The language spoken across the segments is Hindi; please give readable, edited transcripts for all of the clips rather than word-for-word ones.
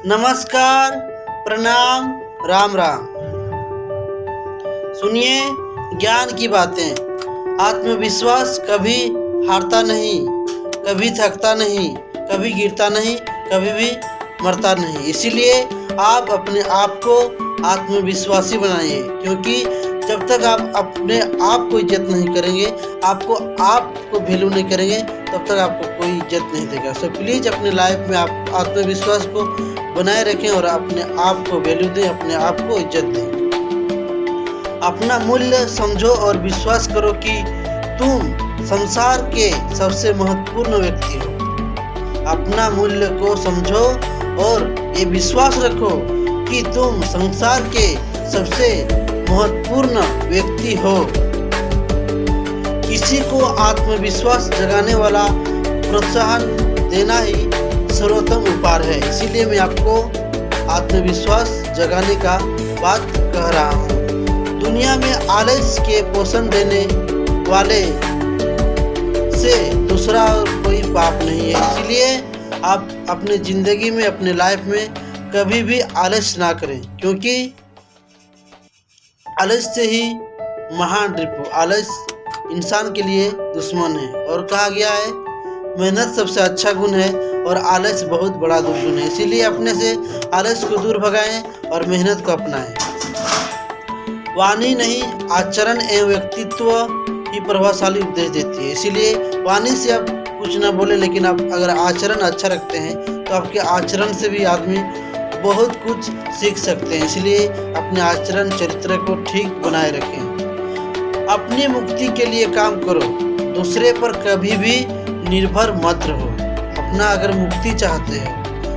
नमस्कार, प्रणाम, राम राम। सुनिए ज्ञान की बातें। आत्मविश्वास कभी हारता नहीं, कभी थकता नहीं, कभी गिरता नहीं, कभी भी मरता नहीं। इसीलिए आप अपने आप को आत्मविश्वासी बनाइए, क्योंकि जब तक आप अपने आप को इज्जत नहीं करेंगे, आपको वैल्यू नहीं करेंगे, तब तक आपको कोई इज्जत नहीं देगा। सो प्लीज़ अपने लाइफ में आप आत्मविश्वास को बनाए रखें और अपने आप को वैल्यू दें, अपने आप को इज्जत दें। अपना मूल्य समझो और विश्वास करो कि तुम संसार के सबसे महत्वपूर्ण व्यक्ति हो। अपना मूल्य को समझो और ये विश्वास रखो कि तुम संसार के सबसे महत्वपूर्ण व्यक्ति हो। किसी को आत्मविश्वास जगाने वाला प्रोत्साहन देना ही सर्वोत्तम उपहार है। इसीलिए मैं आपको आत्मविश्वास जगाने का बात कह रहा हूँ। दुनिया में आलस्य के पोषण देने वाले से दूसरा कोई पाप नहीं है। इसलिए आप अपने ज़िंदगी में, अपने लाइफ में कभी भी आलस्य ना करें, क्योंकि आलस्य से ही महान रिपु। आलस्य इंसान के लिए दुश्मन है और कहा गया है मेहनत सबसे अच्छा गुण है और आलस्य बहुत बड़ा दुर्गुण है। इसीलिए अपने से आलस्य को दूर भगाएं और मेहनत को अपनाएं। वाणी नहीं, आचरण एवं व्यक्तित्व ही प्रभावशाली उपदेश देती है। इसीलिए वाणी से आप कुछ ना बोले, लेकिन आप अगर आचरण अच्छा रखते हैं तो आपके आचरण से भी आदमी बहुत कुछ सीख सकते हैं। इसलिए अपने आचरण चरित्र को ठीक बनाए रखें। अपनी मुक्ति के लिए काम करो, दूसरे पर कभी भी निर्भर मत रहो। अपना अगर मुक्ति चाहते हो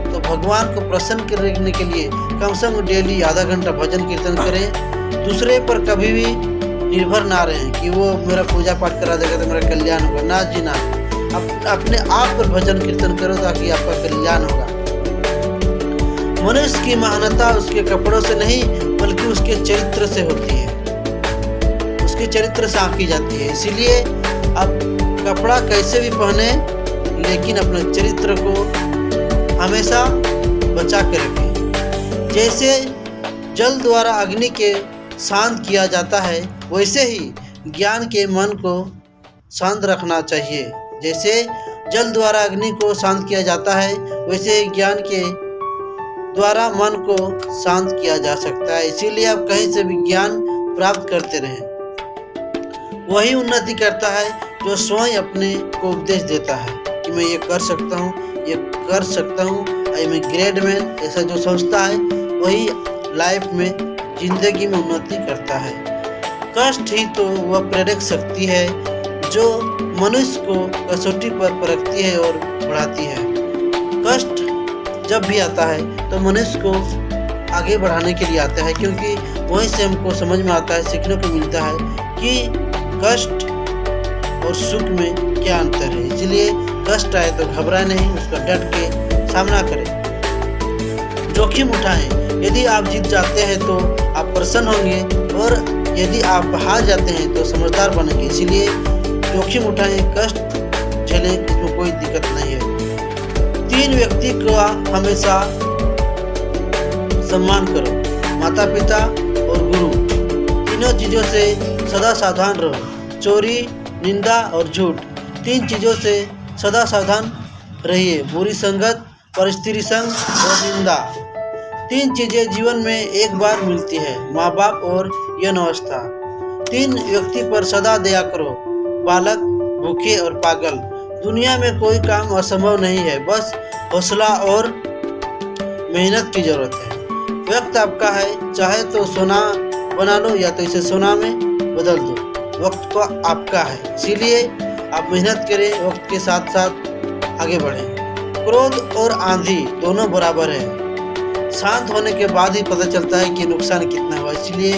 तो भगवान को प्रसन्न करने के लिए कम से कम डेली आधा घंटा भजन कीर्तन करें। दूसरे पर कभी भी निर्भर ना रहें कि वो मेरा पूजा पाठ करा देगा तो मेरा कल्याण होगा। ना जी ना, अपने आप पर भजन कीर्तन करो ताकि आपका कल्याण होगा। मनुष्य की महानता उसके कपड़ों से नहीं बल्कि उसके चरित्र से होती है, उसके चरित्र से आंकी जाती है। इसीलिए आप कपड़ा कैसे भी पहने, लेकिन अपने चरित्र को हमेशा बचा के रखें। जैसे जल द्वारा अग्नि के शांत किया जाता है, वैसे ही ज्ञान के मन को शांत रखना चाहिए। जैसे जल द्वारा अग्नि को शांत किया जाता है, वैसे ही ज्ञान के द्वारा मन को शांत किया जा सकता है। इसीलिए आप कहीं से भी ज्ञान प्राप्त करते रहें। वही उन्नति करता है जो स्वयं अपने को उपदेश देता है कि मैं ये कर सकता हूँ, ये कर सकता हूँ, I am a great man. ऐसा जो सोचता है वही लाइफ में, जिंदगी में उन्नति करता है। कष्ट ही तो वह प्रेरक शक्ति है जो मनुष्य को कसौटी पर परखती है और बढ़ाती है। कष्ट जब भी आता है तो मनुष्य को आगे बढ़ाने के लिए आता है, क्योंकि वहीं से हमको समझ में आता है, सीखने को मिलता है कि कष्ट और सुख में क्या अंतर है। इसलिए कष्ट आए तो घबराए नहीं, उसका डट के सामना करें, जोखिम उठाएं। यदि आप जीत जाते हैं तो आप प्रसन्न होंगे और यदि आप हार जाते हैं तो समझदार बनेंगे। इसीलिए जोखिम उठाएं, कष्ट झेलें, इसमें कोई दिक्कत नहीं है। 3 व्यक्ति का हमेशा सम्मान करो, माता पिता और गुरु। तीनों चीज़ों से सदा सावधान रहो, चोरी, निंदा और झूठ। 3 चीज़ों से सदा सावधान रहिए, बुरी संगत, परिस्थिति संग और निंदा। 3 चीज़ें जीवन में एक बार मिलती है, माँ बाप और यौन अवस्था। 3 व्यक्ति पर सदा दया करो, बालक, भूखे और पागल। दुनिया में कोई काम असंभव नहीं है, बस हौसला और मेहनत की जरूरत है। वक्त आपका है, चाहे तो सोना बना लो या तो इसे सोना में बदल दो। वक्त तो आपका है, इसीलिए आप मेहनत करें, वक्त के साथ साथ आगे बढ़ें। क्रोध और आंधी दोनों बराबर है, शांत होने के बाद ही पता चलता है कि नुकसान कितना हुआ। इसलिए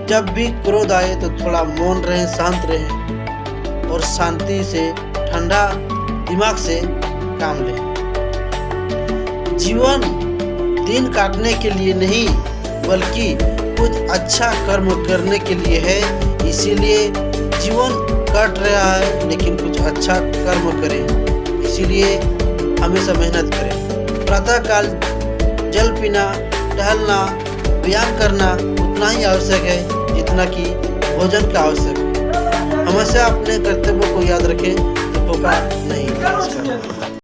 जब भी क्रोध आए तो थोड़ा मौन रहें, शांत रहें और शांति से, ठंडा दिमाग से काम लें। जीवन दिन काटने के लिए नहीं बल्कि कुछ अच्छा कर्म करने के लिए है। इसीलिए जीवन कट रहा है, लेकिन कुछ अच्छा कर्म करें। इसीलिए हमेशा मेहनत करें। प्रातःकाल जल पीना, टहलना, व्यायाम करना उतना ही आवश्यक है जितना कि भोजन का आवश्यक है। हमेशा अपने कर्तव्यों को याद रखें, धोखा नहीं। नमस्कार।